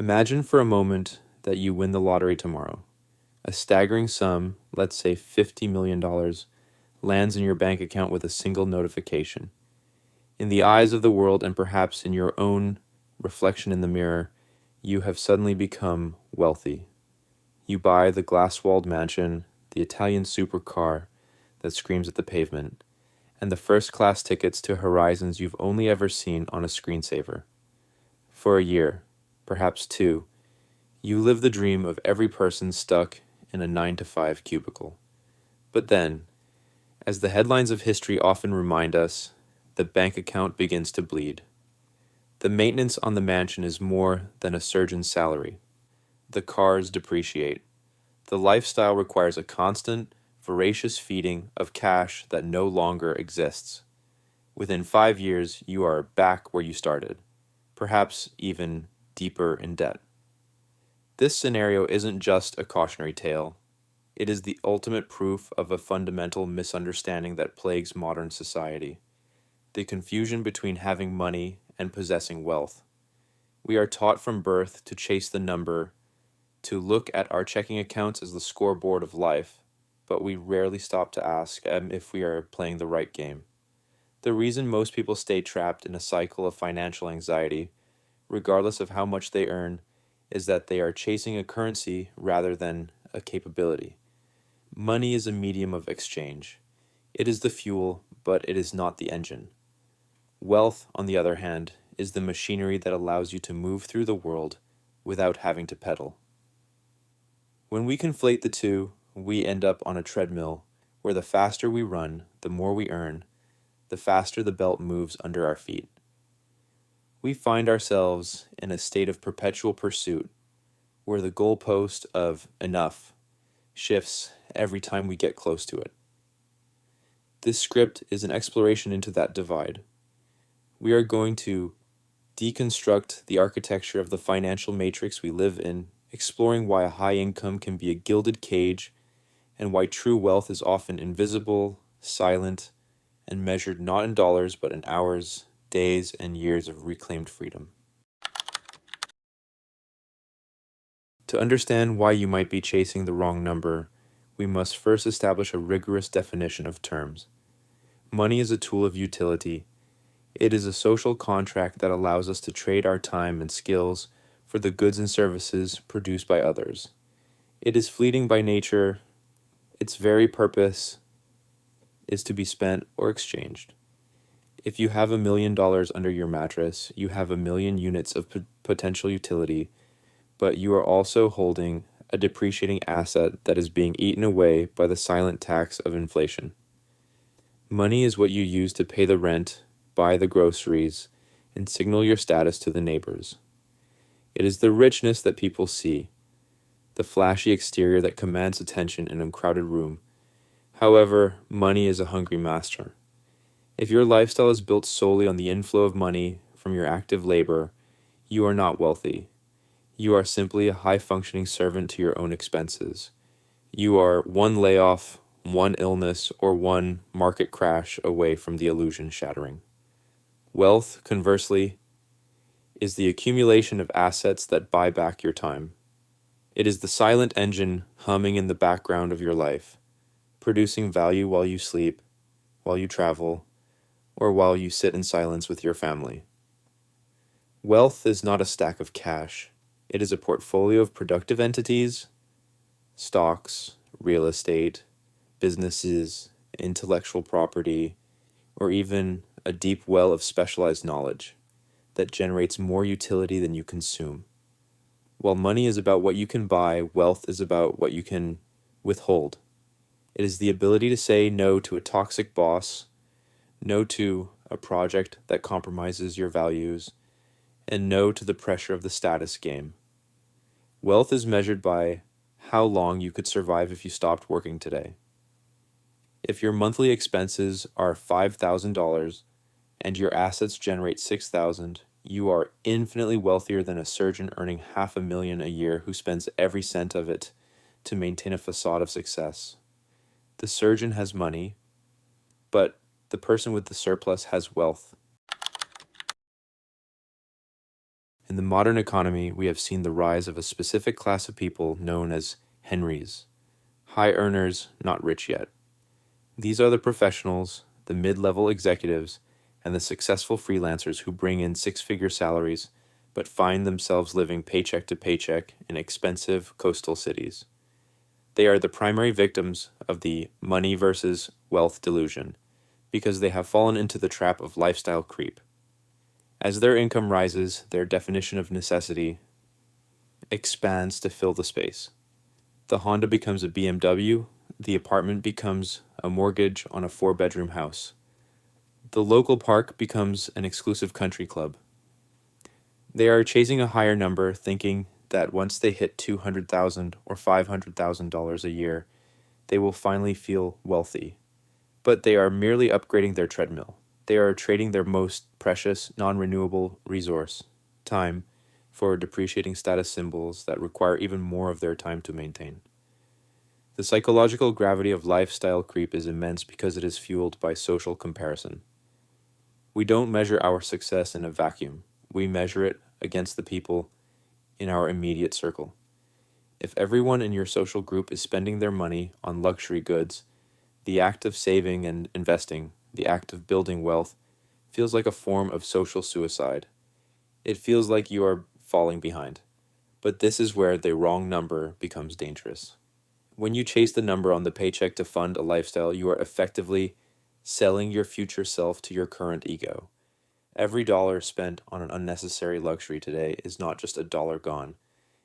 Imagine for a moment that you win the lottery tomorrow. A staggering sum, let's say $50 million, lands in your bank account with a single notification. In the eyes of the world and perhaps in your own reflection in the mirror, you have suddenly become wealthy. You buy the glass-walled mansion, the Italian supercar that screams at the pavement, and the first-class tickets to horizons you've only ever seen on a screensaver. For a year, perhaps two, you live the dream of every person stuck in a 9-to-5 cubicle. But then, as the headlines of history often remind us, the bank account begins to bleed. The maintenance on the mansion is more than a surgeon's salary. The cars depreciate. The lifestyle requires a constant, voracious feeding of cash that no longer exists. Within 5 years, you are back where you started, perhaps even deeper in debt. This scenario isn't just a cautionary tale. It is the ultimate proof of a fundamental misunderstanding that plagues modern society: the confusion between having money and possessing wealth. We are taught from birth to chase the number, to look at our checking accounts as the scoreboard of life, but we rarely stop to ask if we are playing the right game. The reason most people stay trapped in a cycle of financial anxiety, regardless of how much they earn, is that they are chasing a currency rather than a capability. Money is a medium of exchange. It is the fuel, but it is not the engine. Wealth, on the other hand, is the machinery that allows you to move through the world without having to pedal. When we conflate the two, we end up on a treadmill where the faster we run, the more we earn, the faster the belt moves under our feet. We find ourselves in a state of perpetual pursuit where the goalpost of enough shifts every time we get close to it. This script is an exploration into that divide. We are going to deconstruct the architecture of the financial matrix we live in, exploring why a high income can be a gilded cage and why true wealth is often invisible, silent, and measured not in dollars but in hours, days, and years of reclaimed freedom. To understand why you might be chasing the wrong number, we must first establish a rigorous definition of terms. Money is a tool of utility. It is a social contract that allows us to trade our time and skills for the goods and services produced by others. It is fleeting by nature. Its very purpose is to be spent or exchanged. If you have $1 million under your mattress, you have 1,000,000 units of potential utility, but you are also holding a depreciating asset that is being eaten away by the silent tax of inflation. Money is what you use to pay the rent, buy the groceries, and signal your status to the neighbors. It is the richness that people see, the flashy exterior that commands attention in a crowded room. However, money is a hungry master. If your lifestyle is built solely on the inflow of money from your active labor, you are not wealthy. You are simply a high-functioning servant to your own expenses. You are one layoff, one illness, or one market crash away from the illusion shattering. Wealth, conversely, is the accumulation of assets that buy back your time. It is the silent engine humming in the background of your life, producing value while you sleep, while you travel, or while you sit in silence with your family. Wealth is not a stack of cash. It is a portfolio of productive entities, stocks, real estate, businesses, intellectual property, or even a deep well of specialized knowledge that generates more utility than you consume. While money is about what you can buy, wealth is about what you can withhold. It is the ability to say no to a toxic boss, no to a project that compromises your values, and no to the pressure of the status game. Wealth is measured by how long you could survive if you stopped working today. If your monthly expenses are $5,000 and your assets generate $6,000, you are infinitely wealthier than a surgeon earning $500,000 a year who spends every cent of it to maintain a facade of success. The surgeon has money, but the person with the surplus has wealth. In the modern economy, we have seen the rise of a specific class of people known as Henrys, high earners, not rich yet. These are the professionals, the mid-level executives, and the successful freelancers who bring in six-figure salaries but find themselves living paycheck to paycheck in expensive coastal cities. They are the primary victims of the money versus wealth delusion because they have fallen into the trap of lifestyle creep. As their income rises, their definition of necessity expands to fill the space. The Honda becomes a BMW, the apartment becomes a mortgage on a 4-bedroom house. The local park becomes an exclusive country club. They are chasing a higher number, thinking that once they hit $200,000 or $500,000 a year, they will finally feel wealthy. But they are merely upgrading their treadmill. They are trading their most precious, non-renewable resource, time, for depreciating status symbols that require even more of their time to maintain. The psychological gravity of lifestyle creep is immense because it is fueled by social comparison. We don't measure our success in a vacuum. We measure it against the people in our immediate circle. If everyone in your social group is spending their money on luxury goods, the act of saving and investing, the act of building wealth, feels like a form of social suicide. It feels like you are falling behind. But this is where the wrong number becomes dangerous. When you chase the number on the paycheck to fund a lifestyle, you are effectively selling your future self to your current ego. Every dollar spent on an unnecessary luxury today is not just a dollar gone.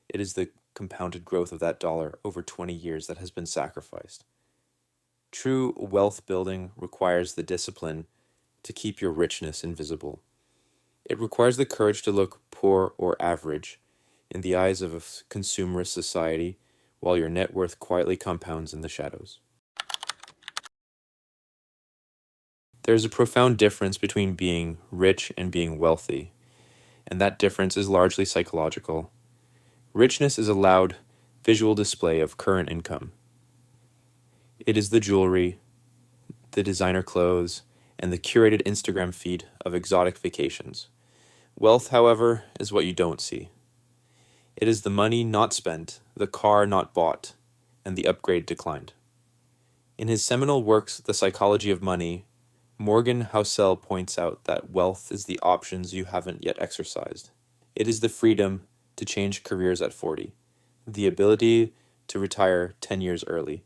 It is the compounded growth of that dollar over 20 years that has been sacrificed. True wealth building requires the discipline to keep your richness invisible. It requires the courage to look poor or average in the eyes of a consumerist society while your net worth quietly compounds in the shadows. There is a profound difference between being rich and being wealthy, and that difference is largely psychological. Richness is a loud, visual display of current income. It is the jewelry, the designer clothes, and the curated Instagram feed of exotic vacations. Wealth, however, is what you don't see. It is the money not spent, the car not bought, and the upgrade declined. In his seminal works, The Psychology of Money, Morgan Housel points out that wealth is the options you haven't yet exercised. It is the freedom to change careers at 40, the ability to retire 10 years early,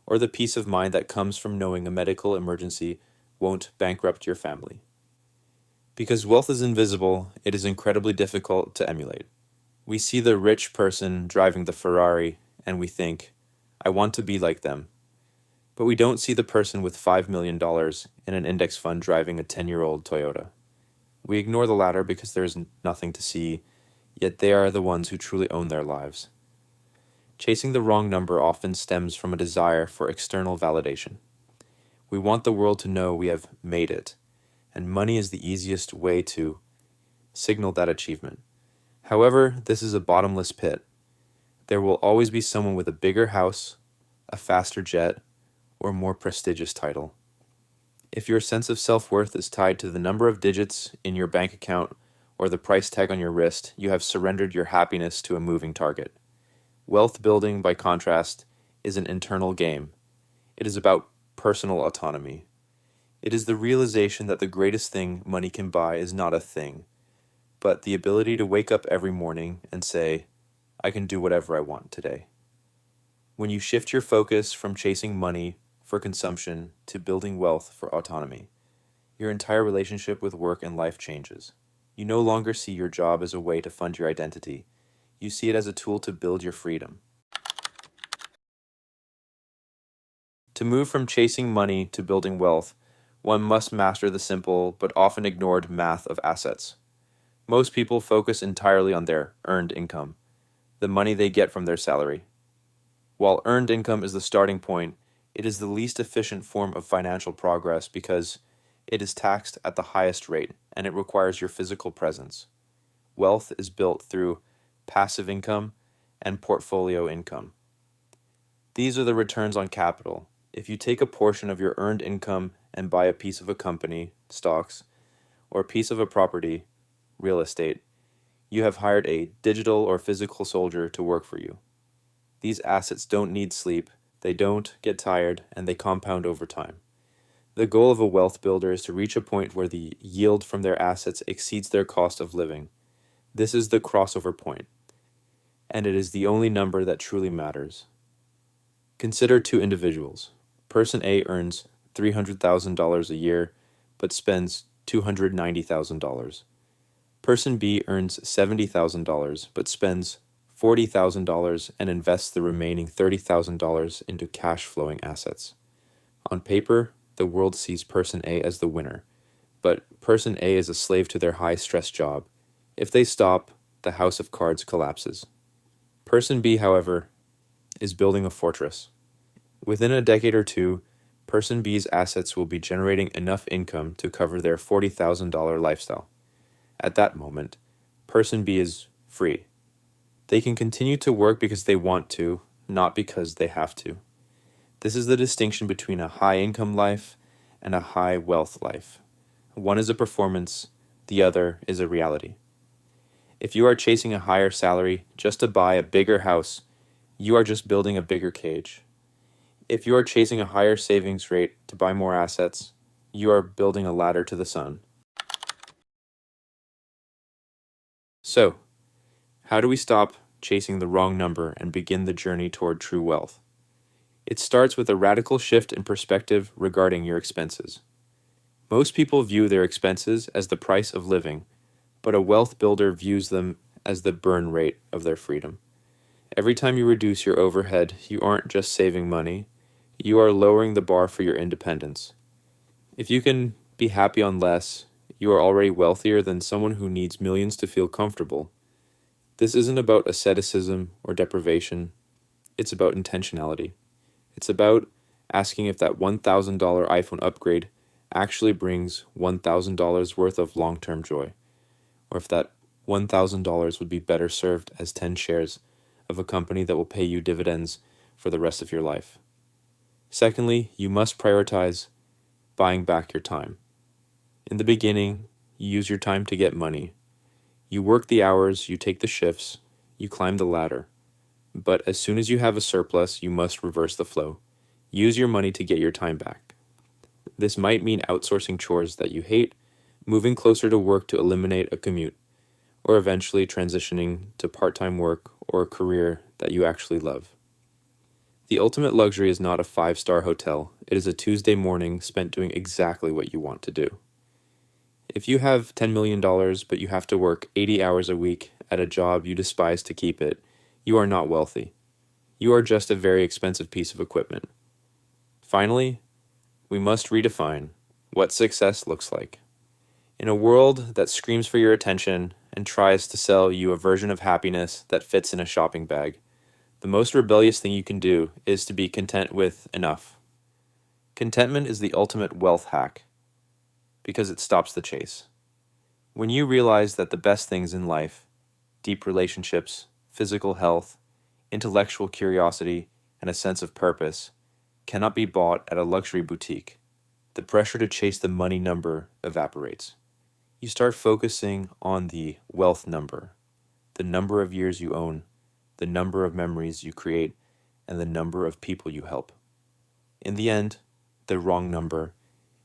or the peace of mind that comes from knowing a medical emergency won't bankrupt your family. Because wealth is invisible, it is incredibly difficult to emulate. We see the rich person driving the Ferrari, and we think, I want to be like them. But we don't see the person with $5 million in an index fund driving a 10-year-old Toyota. We ignore the latter because there is nothing to see, yet they are the ones who truly own their lives. Chasing the wrong number often stems from a desire for external validation. We want the world to know we have made it, and money is the easiest way to signal that achievement. However, this is a bottomless pit. There will always be someone with a bigger house, a faster jet, or more prestigious title. If your sense of self-worth is tied to the number of digits in your bank account or the price tag on your wrist, you have surrendered your happiness to a moving target. Wealth building, by contrast, is an internal game. It is about personal autonomy. It is the realization that the greatest thing money can buy is not a thing, but the ability to wake up every morning and say, I can do whatever I want today. When you shift your focus from chasing money for consumption to building wealth for autonomy, your entire relationship with work and life changes. You no longer see your job as a way to fund your identity. You see it as a tool to build your freedom. To move from chasing money to building wealth, one must master the simple but often ignored math of assets. Most people focus entirely on their earned income, the money they get from their salary. While earned income is the starting point, it is the least efficient form of financial progress because it is taxed at the highest rate and it requires your physical presence. Wealth is built through passive income and portfolio income. These are the returns on capital. If you take a portion of your earned income and buy a piece of a company, stocks, or a piece of a property, real estate, You have hired a digital or physical soldier to work for you. These assets don't need sleep, they don't get tired, and they compound over time. The goal of a wealth builder is to reach a point where the yield from their assets exceeds their cost of living. This is the crossover point, and it is the only number that truly matters. Consider two individuals. Person A earns $300,000 a year, but spends $290,000. Person B earns $70,000, but spends $40,000 and invests the remaining $30,000 into cash flowing assets. On paper, the world sees Person A as the winner, but Person A is a slave to their high stress job. If they stop, the house of cards collapses. Person B, however, is building a fortress. Within a decade or two, Person B's assets will be generating enough income to cover their $40,000 lifestyle. At that moment, Person B is free. They can continue to work because they want to, not because they have to. This is the distinction between a high-income life and a high-wealth life. One is a performance, the other is a reality. If you are chasing a higher salary just to buy a bigger house, you are just building a bigger cage. If you are chasing a higher savings rate to buy more assets, you are building a ladder to the sun. So, how do we stop chasing the wrong number and begin the journey toward true wealth? It starts with a radical shift in perspective regarding your expenses. Most people view their expenses as the price of living, but a wealth builder views them as the burn rate of their freedom. Every time you reduce your overhead, you aren't just saving money, you are lowering the bar for your independence. If you can be happy on less, you are already wealthier than someone who needs millions to feel comfortable. This isn't about asceticism or deprivation, it's about intentionality. It's about asking if that $1,000 iPhone upgrade actually brings $1,000 worth of long-term joy, or if that $1,000 would be better served as 10 shares of a company that will pay you dividends for the rest of your life. Secondly, you must prioritize buying back your time. In the beginning, you use your time to get money. You work the hours, you take the shifts, you climb the ladder. But as soon as you have a surplus, you must reverse the flow. Use your money to get your time back. This might mean outsourcing chores that you hate, moving closer to work to eliminate a commute, or eventually transitioning to part-time work or a career that you actually love. The ultimate luxury is not a 5-star hotel. It is a Tuesday morning spent doing exactly what you want to do. If you have $10 million, but you have to work 80 hours a week at a job you despise to keep it, you are not wealthy. You are just a very expensive piece of equipment. Finally, we must redefine what success looks like. In a world that screams for your attention and tries to sell you a version of happiness that fits in a shopping bag, the most rebellious thing you can do is to be content with enough. Contentment is the ultimate wealth hack because it stops the chase. When you realize that the best things in life, deep relationships, physical health, intellectual curiosity, and a sense of purpose, cannot be bought at a luxury boutique, the pressure to chase the money number evaporates. You start focusing on the wealth number, the number of years you own, the number of memories you create, and the number of people you help. In the end, the wrong number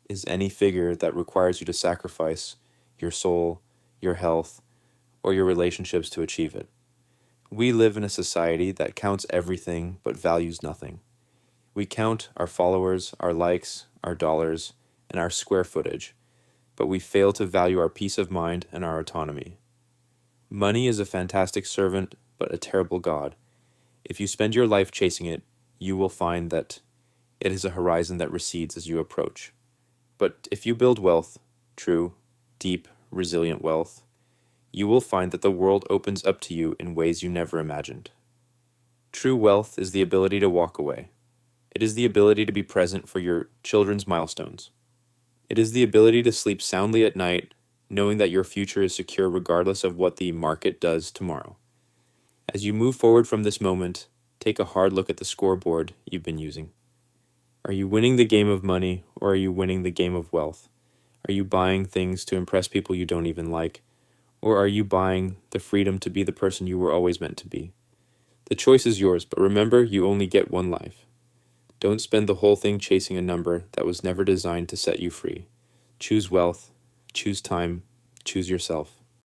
is any figure that requires you to sacrifice your soul, your health, or your relationships to achieve it. We live in a society that counts everything but values nothing. We count our followers, our likes, our dollars, and our square footage, but we fail to value our peace of mind and our autonomy. Money is a fantastic servant, but a terrible god. If you spend your life chasing it, you will find that it is a horizon that recedes as you approach. But if you build wealth, true, deep, resilient wealth, you will find that the world opens up to you in ways you never imagined. True wealth is the ability to walk away. It is the ability to be present for your children's milestones. It is the ability to sleep soundly at night, knowing that your future is secure regardless of what the market does tomorrow. As you move forward from this moment, take a hard look at the scoreboard you've been using. Are you winning the game of money, or are you winning the game of wealth? Are you buying things to impress people you don't even like, Or are you buying the freedom to be the person you were always meant to be? The choice is yours, but remember, you only get one life. Don't spend the whole thing chasing a number that was never designed to set you free. Choose wealth, choose time, choose yourself.